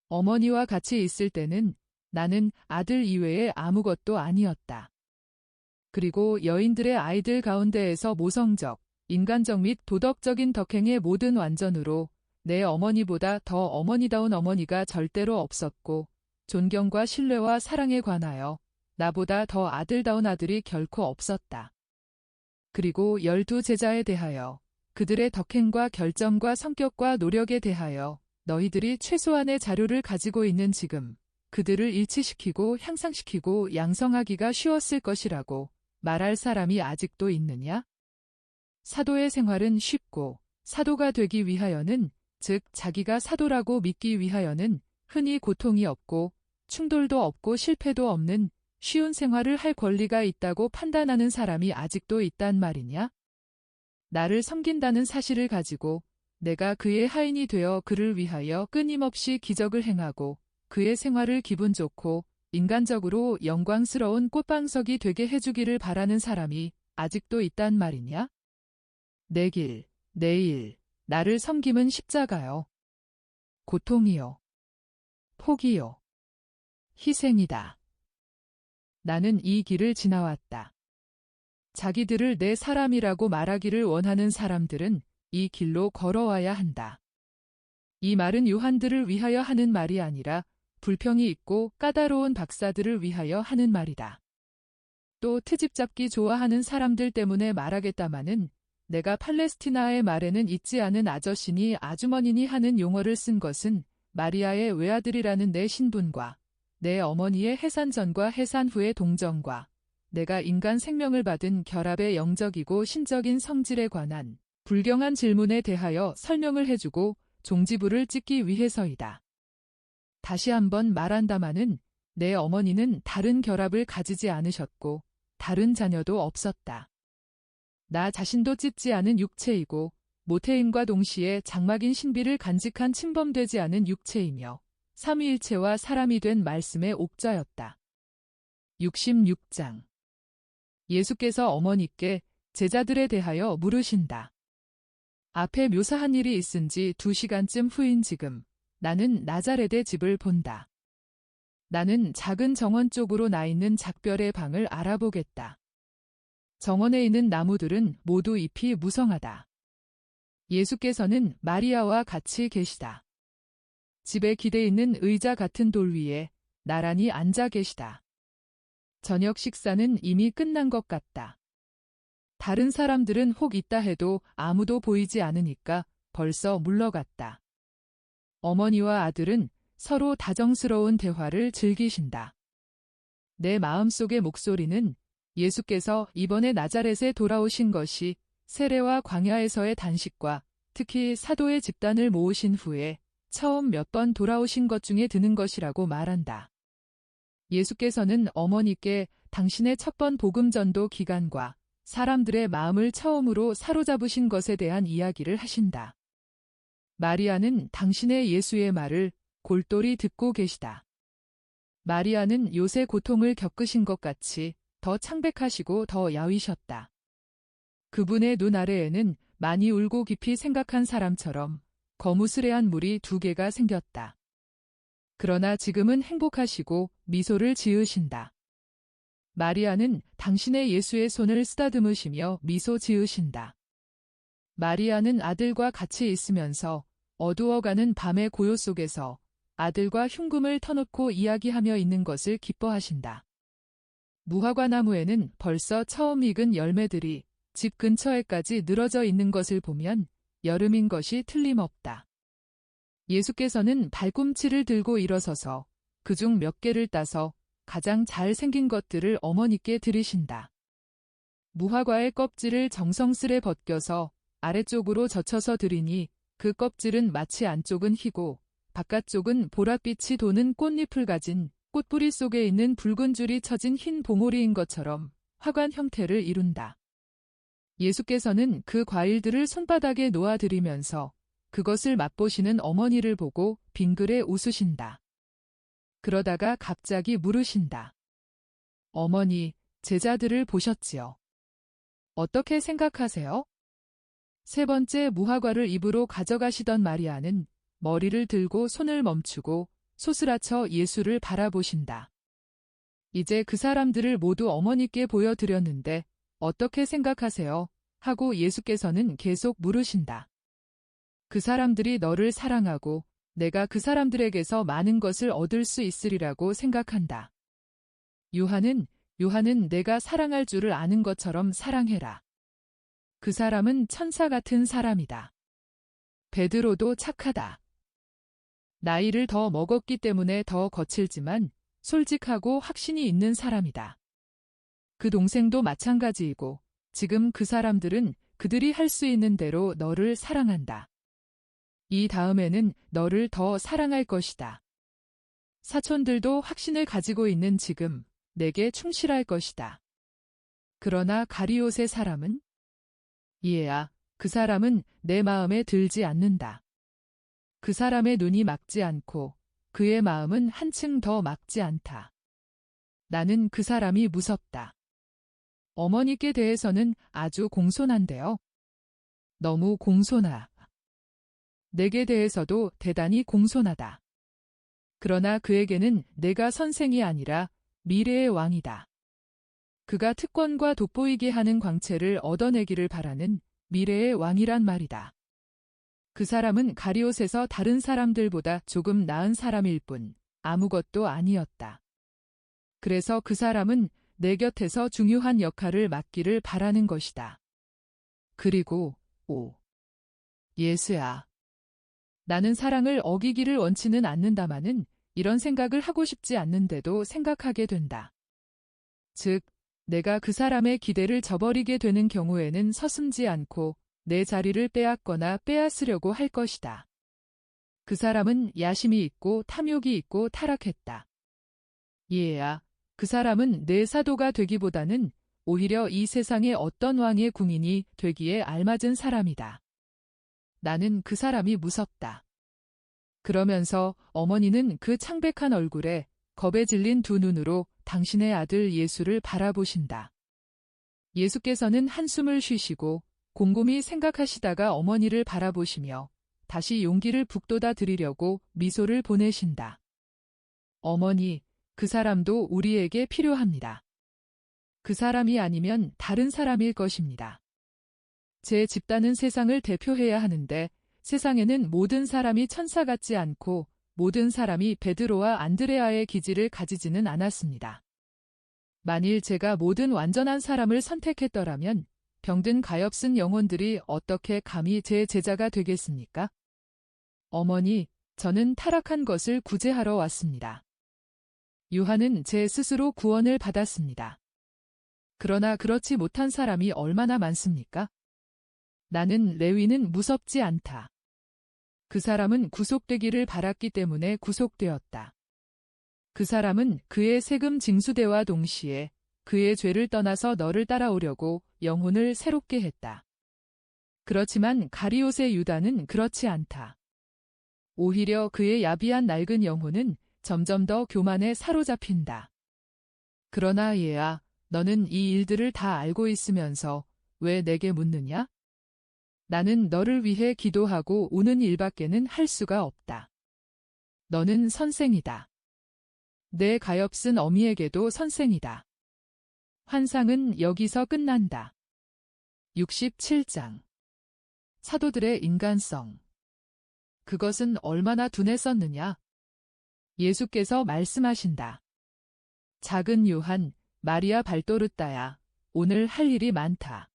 어머니와 같이 있을 때는 나는 아들 이외에 아무것도 아니었다. 그리고 여인들의 아이들 가운데에서 모성적, 인간적 및 도덕적인 덕행의 모든 완전으로 내 어머니보다 더 어머니다운 어머니가 절대로 없었고 존경과 신뢰와 사랑에 관하여 나보다 더 아들다운 아들이 결코 없었다. 그리고 12제자에 대하여 그들의 덕행과 결점과 성격과 노력에 대하여 너희들이 최소한의 자료를 가지고 있는 지금 그들을 일치시키고 향상시키고 양성하기가 쉬웠을 것이라고 말할 사람이 아직도 있느냐? 사도의 생활은 쉽고 사도가 되기 위하여는, 즉 자기가 사도라고 믿기 위하여는 흔히 고통이 없고 충돌도 없고 실패도 없는 쉬운 생활을 할 권리가 있다고 판단하는 사람이 아직도 있단 말이냐? 나를 섬긴다는 사실을 가지고 내가 그의 하인이 되어 그를 위하여 끊임없이 기적을 행하고 그의 생활을 기분 좋고 인간적으로 영광스러운 꽃방석이 되게 해주기를 바라는 사람이 아직도 있단 말이냐? 내 길, 내일, 나를 섬김은 십자가요. 고통이요. 포기요. 희생이다. 나는 이 길을 지나왔다. 자기들을 내 사람이라고 말하기를 원하는 사람들은 이 길로 걸어와야 한다. 이 말은 요한들을 위하여 하는 말이 아니라 불평이 있고 까다로운 박사들을 위하여 하는 말이다. 또 트집 잡기 좋아하는 사람들 때문에 말하겠다마는 내가 팔레스티나의 말에는 있지 않은 아저씨니 아주머니니 하는 용어를 쓴 것은 마리아의 외아들이라는 내 신분과 내 어머니의 해산 전과 해산 후의 동정과 내가 인간 생명을 받은 결합의 영적이고 신적인 성질에 관한 불경한 질문에 대하여 설명을 해주고 종지부를 찍기 위해서이다. 다시 한번 말한다마는 내 어머니는 다른 결합을 가지지 않으셨고 다른 자녀도 없었다. 나 자신도 찢지 않은 육체이고 모태임과 동시에 장막인 신비를 간직한 침범되지 않은 육체이며 삼위일체와 사람이 된 말씀의 옥자였다. 66장. 예수께서 어머니께 제자들에 대하여 물으신다. 앞에 묘사한 일이 있은 지 2시간쯤 후인 지금 나는 나자렛의 집을 본다. 나는 작은 정원 쪽으로 나 있는 작별의 방을 알아보겠다. 정원에 있는 나무들은 모두 잎이 무성하다. 예수께서는 마리아와 같이 계시다. 집에 기대 있는 의자 같은 돌 위에 나란히 앉아 계시다. 저녁 식사는 이미 끝난 것 같다. 다른 사람들은 혹 있다 해도 아무도 보이지 않으니까 벌써 물러갔다. 어머니와 아들은 서로 다정스러운 대화를 즐기신다. 내 마음속의 목소리는 예수께서 이번에 나자렛에 돌아오신 것이 세례와 광야에서의 단식과 특히 사도의 집단을 모으신 후에 처음 몇 번 돌아오신 것 중에 드는 것이라고 말한다. 예수께서는 어머니께 당신의 첫 번 복음 전도 기간과 사람들의 마음을 처음으로 사로잡으신 것에 대한 이야기를 하신다. 마리아는 당신의 예수의 말을 골똘히 듣고 계시다. 마리아는 요새 고통을 겪으신 것 같이 더 창백하시고 더 야위셨다. 그분의 눈 아래에는 많이 울고 깊이 생각한 사람처럼 거무스레한 물이 2개가 생겼다. 그러나 지금은 행복하시고 미소를 지으신다. 마리아는 당신의 예수의 손을 쓰다듬으시며 미소 지으신다. 마리아는 아들과 같이 있으면서 어두워가는 밤의 고요 속에서 아들과 흉금을 터놓고 이야기하며 있는 것을 기뻐하신다. 무화과 나무에는 벌써 처음 익은 열매들이 집 근처에까지 늘어져 있는 것을 보면 여름인 것이 틀림없다. 예수께서는 발꿈치를 들고 일어서서 그중 몇 개를 따서 가장 잘 생긴 것들을 어머니께 드리신다. 무화과의 껍질을 정성스레 벗겨서 아래쪽으로 젖혀서 드리니 그 껍질은 마치 안쪽은 희고 바깥쪽은 보랏빛이 도는 꽃잎을 가진 꽃뿌리 속에 있는 붉은 줄이 쳐진 흰 봉오리인 것처럼 화관 형태를 이룬다. 예수께서는 그 과일들을 손바닥에 놓아드리면서 그것을 맛보시는 어머니를 보고 빙그레 웃으신다. 그러다가 갑자기 물으신다. 어머니, 제자들을 보셨지요? 어떻게 생각하세요? 3번째 무화과를 입으로 가져가시던 마리아는 머리를 들고 손을 멈추고 소스라쳐 예수를 바라보신다. 이제 그 사람들을 모두 어머니께 보여드렸는데 어떻게 생각하세요? 하고 예수께서는 계속 물으신다. 그 사람들이 너를 사랑하고 내가 그 사람들에게서 많은 것을 얻을 수 있으리라고 생각한다. 요한은 내가 사랑할 줄을 아는 것처럼 사랑해라. 그 사람은 천사 같은 사람이다. 베드로도 착하다. 나이를 더 먹었기 때문에 더 거칠지만 솔직하고 확신이 있는 사람이다. 그 동생도 마찬가지이고 지금 그 사람들은 그들이 할 수 있는 대로 너를 사랑한다. 이 다음에는 너를 더 사랑할 것이다. 사촌들도 확신을 가지고 있는 지금 내게 충실할 것이다. 그러나 가리옷의 사람은? 이해야, 그 사람은 내 마음에 들지 않는다. 그 사람의 눈이 막지 않고 그의 마음은 한층 더 막지 않다. 나는 그 사람이 무섭다. 어머니께 대해서는 아주 공손한데요. 너무 공손하. 내게 대해서도 대단히 공손하다. 그러나 그에게는 내가 선생이 아니라 미래의 왕이다. 그가 특권과 돋보이게 하는 광채를 얻어내기를 바라는 미래의 왕이란 말이다. 그 사람은 가리옷에서 다른 사람들보다 조금 나은 사람일 뿐 아무것도 아니었다. 그래서 그 사람은 내 곁에서 중요한 역할을 맡기를 바라는 것이다. 그리고 예수야. 나는 사랑을 어기기를 원치는 않는다마는 이런 생각을 하고 싶지 않는데도 생각하게 된다. 즉, 내가 그 사람의 기대를 저버리게 되는 경우에는 서슴지 않고 내 자리를 빼앗거나 빼앗으려고 할 것이다. 그 사람은 야심이 있고 탐욕이 있고 타락했다. 이해야, 그 사람은 내 사도가 되기보다는 오히려 이 세상의 어떤 왕의 궁인이 되기에 알맞은 사람이다. 나는 그 사람이 무섭다. 그러면서 어머니는 그 창백한 얼굴에 겁에 질린 2 눈으로 당신의 아들 예수를 바라보신다. 예수께서는 한숨을 쉬시고 곰곰이 생각하시다가 어머니를 바라보시며 다시 용기를 북돋아 드리려고 미소를 보내신다. 어머니, 그 사람도 우리에게 필요합니다. 그 사람이 아니면 다른 사람일 것입니다. 제 집단은 세상을 대표해야 하는데 세상에는 모든 사람이 천사 같지 않고 모든 사람이 베드로와 안드레아의 기질을 가지지는 않았습니다. 만일 제가 모든 완전한 사람을 선택했더라면 병든 가엾은 영혼들이 어떻게 감히 제 제자가 되겠습니까? 어머니, 저는 타락한 것을 구제하러 왔습니다. 요한은 제 스스로 구원을 받았습니다. 그러나 그렇지 못한 사람이 얼마나 많습니까? 나는 레위는 무섭지 않다. 그 사람은 구속되기를 바랐기 때문에 구속되었다. 그 사람은 그의 세금 징수대와 동시에 그의 죄를 떠나서 너를 따라오려고 영혼을 새롭게 했다. 그렇지만 가리옷의 유다는 그렇지 않다. 오히려 그의 야비한 낡은 영혼은 점점 더 교만에 사로잡힌다. 그러나 얘야, 너는 이 일들을 다 알고 있으면서 왜 내게 묻느냐? 나는 너를 위해 기도하고 우는 일밖에는 할 수가 없다. 너는 선생이다. 내 가엾은 어미에게도 선생이다. 환상은 여기서 끝난다. 67장. 사도들의 인간성. 그것은 얼마나 둔했었느냐? 예수께서 말씀하신다. 작은 요한, 마리아 발도르따야, 오늘 할 일이 많다.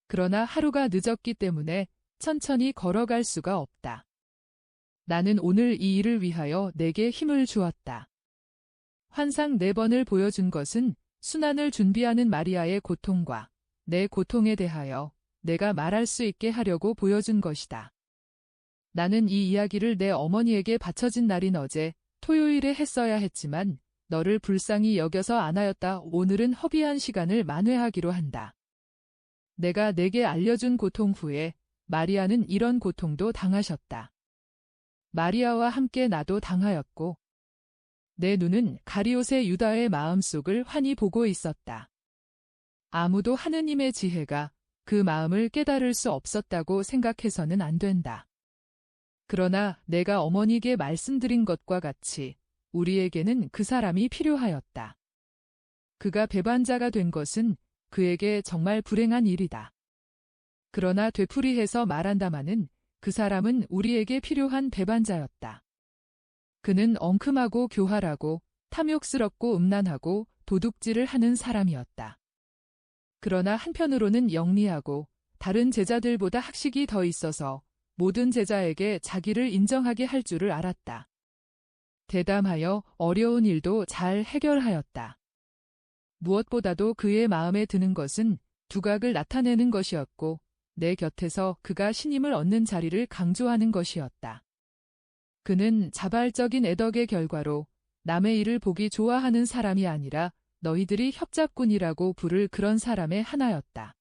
그러나 하루가 늦었기 때문에 천천히 걸어갈 수가 없다. 나는 오늘 이 일을 위하여 내게 힘을 주었다. 환상 4번을 보여준 것은 순환을 준비하는 마리아의 고통과 내 고통에 대하여 내가 말할 수 있게 하려고 보여준 것이다. 나는 이 이야기를 내 어머니에게 바쳐진 날인 어제 토요일에 했어야 했지만 너를 불쌍히 여겨서 안 하였다. 오늘은 허비한 시간을 만회하기로 한다. 내가 내게 알려준 고통 후에 마리아는 이런 고통도 당하셨다. 마리아와 함께 나도 당하였고 내 눈은 가리옷의 유다의 마음속을 환히 보고 있었다. 아무도 하느님의 지혜가 그 마음을 깨달을 수 없었다고 생각해서는 안 된다. 그러나 내가 어머니에게 말씀드린 것과 같이 우리에게는 그 사람이 필요하였다. 그가 배반자가 된 것은 그에게 정말 불행한 일이다. 그러나 되풀이해서 말한다마는 그 사람은 우리에게 필요한 배반자였다. 그는 엉큼하고 교활하고 탐욕스럽고 음란하고 도둑질을 하는 사람이었다. 그러나 한편으로는 영리하고 다른 제자들보다 학식이 더 있어서 모든 제자에게 자기를 인정하게 할 줄을 알았다. 대담하여 어려운 일도 잘 해결하였다. 무엇보다도 그의 마음에 드는 것은 두각을 나타내는 것이었고 내 곁에서 그가 신임을 얻는 자리를 강조하는 것이었다. 그는 자발적인 애덕의 결과로 남의 일을 보기 좋아하는 사람이 아니라 너희들이 협잡꾼이라고 부를 그런 사람의 하나였다.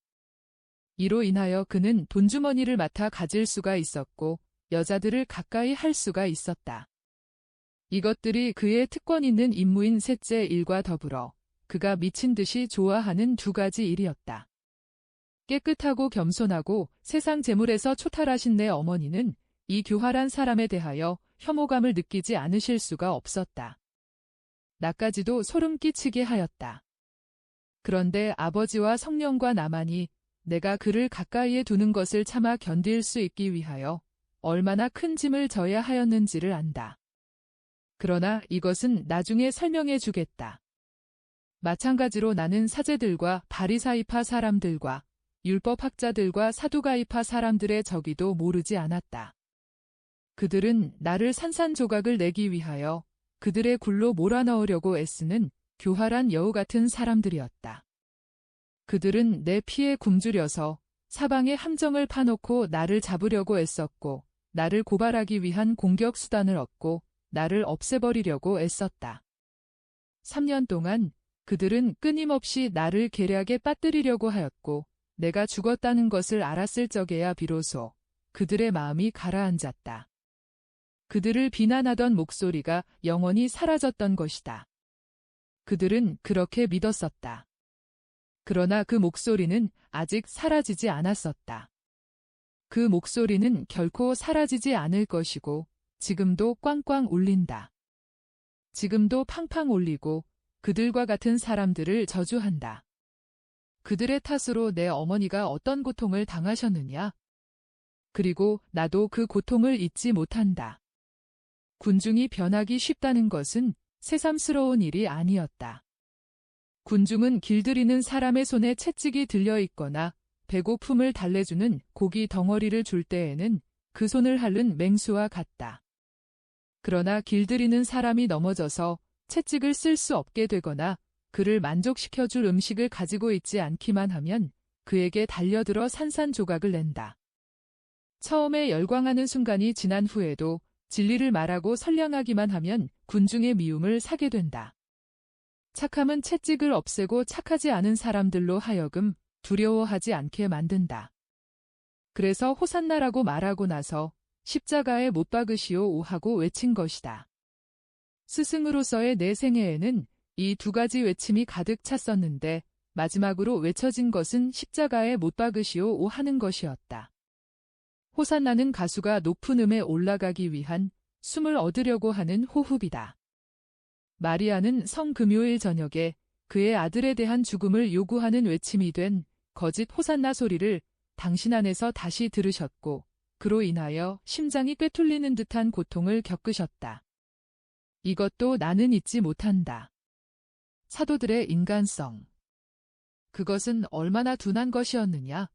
이로 인하여 그는 돈주머니를 맡아 가질 수가 있었고 여자들을 가까이 할 수가 있었다. 이것들이 그의 특권 있는 임무인 셋째 일과 더불어 그가 미친 듯이 좋아하는 2가지 일이었다. 깨끗하고 겸손하고 세상 재물에서 초탈하신 내 어머니는 이 교활한 사람에 대하여 혐오감을 느끼지 않으실 수가 없었다. 나까지도 소름 끼치게 하였다. 그런데 아버지와 성령과 나만이 내가 그를 가까이에 두는 것을 참아 견딜 수 있기 위하여 얼마나 큰 짐을 져야 하였는지를 안다. 그러나 이것은 나중에 설명해 주겠다. 마찬가지로 나는 사제들과 바리사이파 사람들과 율법학자들과 사두가이파 사람들의 저기도 모르지 않았다. 그들은 나를 산산조각을 내기 위하여 그들의 굴로 몰아넣으려고 애쓰는 교활한 여우 같은 사람들이었다. 그들은 내 피에 굶주려서 사방에 함정을 파놓고 나를 잡으려고 애썼고 나를 고발하기 위한 공격 수단을 얻고 나를 없애버리려고 애썼다. 3년 동안 그들은 끊임없이 나를 계략에 빠뜨리려고 하였고 내가 죽었다는 것을 알았을 적에야 비로소 그들의 마음이 가라앉았다. 그들을 비난하던 목소리가 영원히 사라졌던 것이다. 그들은 그렇게 믿었었다. 그러나 그 목소리는 아직 사라지지 않았었다. 그 목소리는 결코 사라지지 않을 것이고 지금도 꽝꽝 울린다. 지금도 팡팡 울리고 그들과 같은 사람들을 저주한다. 그들의 탓으로 내 어머니가 어떤 고통을 당하셨느냐? 그리고 나도 그 고통을 잊지 못한다. 군중이 변하기 쉽다는 것은 새삼스러운 일이 아니었다. 군중은 길들이는 사람의 손에 채찍이 들려 있거나 배고픔을 달래주는 고기 덩어리를 줄 때에는 그 손을 핥는 맹수와 같다. 그러나 길들이는 사람이 넘어져서 채찍을 쓸 수 없게 되거나 그를 만족시켜줄 음식을 가지고 있지 않기만 하면 그에게 달려들어 산산조각을 낸다. 처음에 열광하는 순간이 지난 후에도 진리를 말하고 선량하기만 하면 군중의 미움을 사게 된다. 착함은 채찍을 없애고 착하지 않은 사람들로 하여금 두려워하지 않게 만든다. 그래서 호산나라고 말하고 나서 십자가에 못 박으시오 하고 외친 것이다. 스승으로서의 내 생애에는 이 두 가지 외침이 가득 찼었는데 마지막으로 외쳐진 것은 십자가에 못 박으시오 하는 것이었다. 호산나는 가수가 높은 음에 올라가기 위한 숨을 얻으려고 하는 호흡이다. 마리아는 성금요일 저녁에 그의 아들에 대한 죽음을 요구하는 외침이 된 거짓 호산나 소리를 당신 안에서 다시 들으셨고 그로 인하여 심장이 꿰뚫리는 듯한 고통을 겪으셨다. 이것도 나는 잊지 못한다. 사도들의 인간성. 그것은 얼마나 둔한 것이었느냐.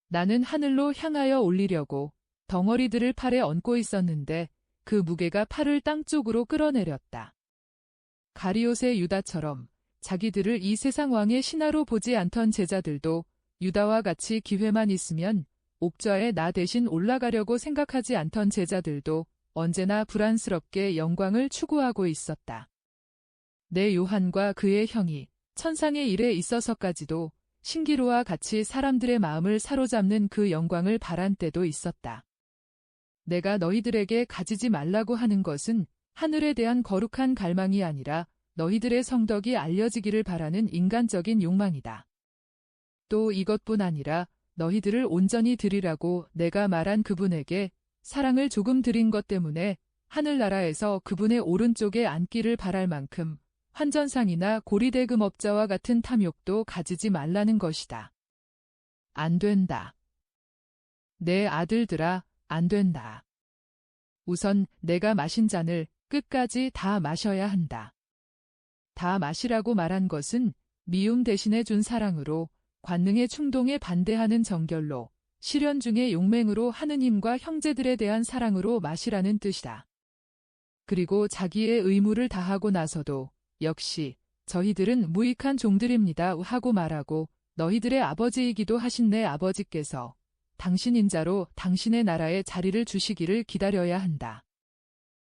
나는 하늘로 향하여 올리려고 덩어리들을 팔에 얹고 있었는데 그 무게가 팔을 땅 쪽으로 끌어내렸다. 가리옷의 유다처럼 자기들을 이 세상 왕의 신하로 보지 않던 제자들도 유다와 같이 기회만 있으면 옥좌에 나 대신 올라가려고 생각하지 않던 제자들도 언제나 불안스럽게 영광을 추구하고 있었다. 내 요한과 그의 형이 천상의 일에 있어서까지도 신기루와 같이 사람들의 마음을 사로잡는 그 영광을 바란 때도 있었다. 내가 너희들에게 가지지 말라고 하는 것은 하늘에 대한 거룩한 갈망이 아니라 너희들의 성덕이 알려지기를 바라는 인간적인 욕망이다. 또 이것뿐 아니라 너희들을 온전히 드리라고 내가 말한 그분에게 사랑을 조금 드린 것 때문에 하늘나라에서 그분의 오른쪽에 앉기를 바랄 만큼 환전상이나 고리대금업자와 같은 탐욕도 가지지 말라는 것이다. 안 된다. 내 아들들아, 안 된다. 우선 내가 마신 잔을 끝까지 다 마셔야 한다. 다 마시라고 말한 것은 미움 대신에 준 사랑으로, 관능의 충동에 반대하는 정결로, 시련 중의 용맹으로 하느님과 형제들에 대한 사랑으로 마시라는 뜻이다. 그리고 자기의 의무를 다하고 나서도 역시 저희들은 무익한 종들입니다 하고 말하고 너희들의 아버지이기도 하신 내 아버지께서 당신 인자로 당신의 나라에 자리를 주시기를 기다려야 한다.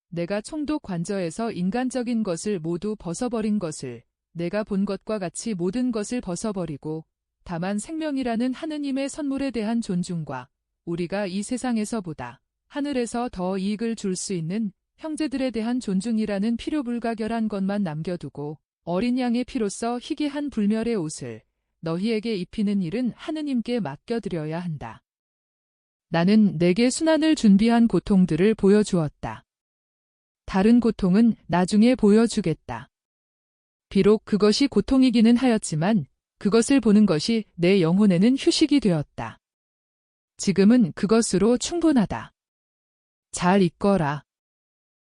내가 총독 관저에서 인간적인 것을 모두 벗어버린 것을 내가 본 것과 같이 모든 것을 벗어버리고 다만 생명이라는 하느님의 선물에 대한 존중과 우리가 이 세상에서보다 하늘에서 더 이익을 줄 수 있는 형제들에 대한 존중이라는 필요불가결한 것만 남겨두고 어린 양의 피로써 희귀한 불멸의 옷을 너희에게 입히는 일은 하느님께 맡겨드려야 한다. 나는 내게 순환을 준비한 고통들을 보여주었다. 다른 고통은 나중에 보여주겠다. 비록 그것이 고통이기는 하였지만 그것을 보는 것이 내 영혼에는 휴식이 되었다. 지금은 그것으로 충분하다. 잘 있거라.